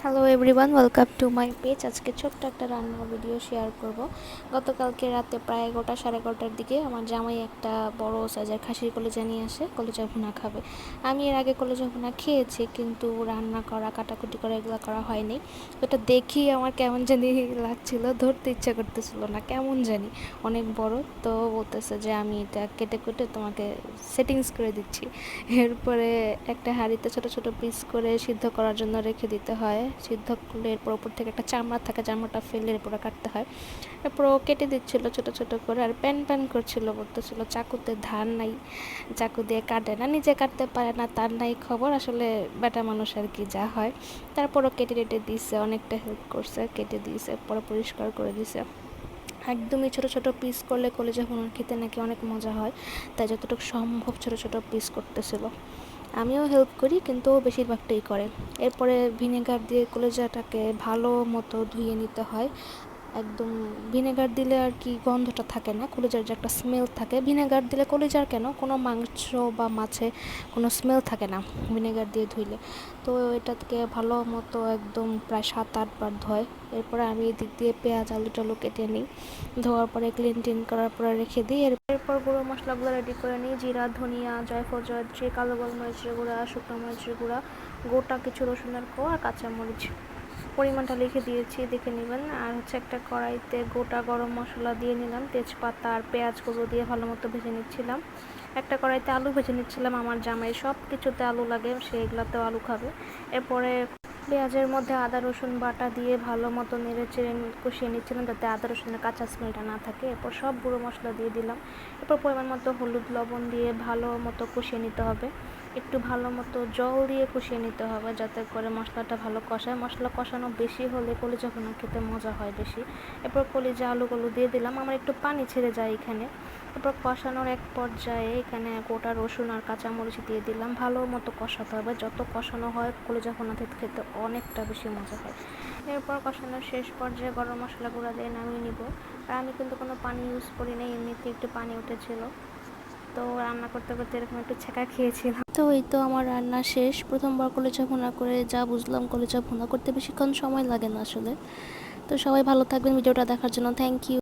Hello everyone, welcome to my page. আজকে ছোট্ট একটা রান্নার ভিডিও শেয়ার করব। গতকালকে রাতে প্রায় 11টা সাড়ে 11টার দিকে আমার জামাই একটা বড় সাইজের খাসির কলিজা নিয়ে আসে, কলিজা ভুনা খাবে। আমি এর আগে কলিজা ভুনা খেয়েছি, কিন্তু রান্না করা কাটাকুটি করা এগুলো করা হয়নি। ওটা দেখি আমার কেমন জানি লাগছিল, ধরতে ইচ্ছা করতেছিল না, কেমন জানি অনেক বড়। তো বলতেছে যে আমি এটা কেটে কুটে তোমাকে সেটিংস করে দিচ্ছি। এরপরে একটা হাঁড়িতে ছোট ছোট পিস করে সিদ্ধ করার জন্য রেখে দিতে হয়। সিদ্ধ করলে এরপর উপর থেকে একটা চামড়া থাকে, চামড়াটা ফেলে এরপরে কাটতে হয়। এরপর ও কেটে দিচ্ছিল ছোট ছোট করে, আর প্যান প্যান করছিল, বলতেছিল চাকুতে ধার নাই, চাকু দিয়ে কাটে না, নিজে কাটতে পারে না, তার নাই খবর। আসলে বেটা মানুষ আর কি, যা হয়। তারপরও কেটে টেটে দিছে, অনেকটা হেল্প করছে, কেটে দিয়েছে, পরে পরিষ্কার করে দিছে। একদমই ছোট ছোট পিস করলে কলিজা ভুনা খেতে নাকি অনেক মজা হয়, তাই যতটুকু সম্ভব ছোট ছোট পিস করতেছিল। আমিও হেল্প করি, কিন্তু ও বেশিরভাগটাই করে। এরপরে ভিনেগার দিয়ে কলিজাটাকে ভালো মতো ধুয়ে নিতে হয়। একদম ভিনেগার দিলে আর কি গন্ধটা থাকে না, কলিজার যে একটা স্মেল থাকে। ভিনেগার দিলে কলিজার কেন, কোনো মাংস বা মাছে কোনো স্মেল থাকে না ভিনেগার দিয়ে ধুইলে। তো এটাকে ভালো মতো একদম প্রায় 7-8 বার ধোয়। এরপরে আমি এদিক দিয়ে পেঁয়াজ আলু টালু কেটে নিই, ধোয়ার পরে ক্লিন টিন করার পরে রেখে দিই। এরপর গুঁড়ো মশলাগুলো রেডি করে নিই, জিরা ধনিয়া জয়ফল জয়ত্রী কালো গোলমরিচের গুঁড়া শুকনো মরিচের গুঁড়া, গোটা কিছু রসুনের কোয়া আর কাঁচামরিচ। পরিমাণটা লিখে দিয়েছি, দেখে নেবেন। আর একটা কড়াইতে গোটা গরম মশলা দিয়ে নিলাম, তেজপাতা আর পেঁয়াজগুলো দিয়ে ভালো মতো ভেজে নিচ্ছিলাম। একটা কড়াইতে আলু ভেজে নিচ্ছিলাম, আমার জামাই সব কিছুতে আলু লাগে, সে এগুলাতেও আলু খাবে। এরপরে পেঁয়াজের মধ্যে আদা রসুন বাটা দিয়ে ভালো মতো নেড়ে চেড়ে কষিয়ে নিচ্ছিলাম, যাতে আদা রসুনের কাঁচা স্মেলটা না থাকে। এরপর সব গুঁড়ো মশলা দিয়ে দিলাম। এরপর পরিমাণ মতো হলুদ লবণ দিয়ে ভালো মতো কষিয়ে নিতে হবে। একটু ভালো মতো জল দিয়ে কষিয়ে নিতে হবে, যাতে করে মশলাটা ভালো কষায়। মশলা কষানো বেশি হলে কলিজা ভুনা খেতে মজা হয় বেশি। এরপর কলিজা আলুগুলো দিয়ে দিলাম, আমার একটু পানি ছেড়ে যায় এখানে। এরপর কষানোর এক পর্যায়ে এখানে গোটা রসুন আর কাঁচামরিচ দিয়ে দিলাম, ভালো মতো কষাতে হবে। যত কষানো হয় কলিজা ভুনা খেতে অনেকটা বেশি মজা হয়। এরপর কষানোর শেষ পর্যায়ে গরম মশলা গুঁড়া দিয়ে নামিয়ে নিব। আর আমি কিন্তু কোনো পানি ইউজ করি না, এমনিতে একটু পানি উঠেছিল। তো রান্না করতে করতে এরকম একটু ছেঁকা খেয়েছিলাম। তো এই তো আমার রান্না শেষ। প্রথমবার কলিজা ভুনা করে যা বুঝলাম, কলিজা ভুনা করতে বেশিক্ষণ সময় লাগে না আসলে। তো সবাই ভালো থাকবেন, ভিডিওটা দেখার জন্য থ্যাংক ইউ।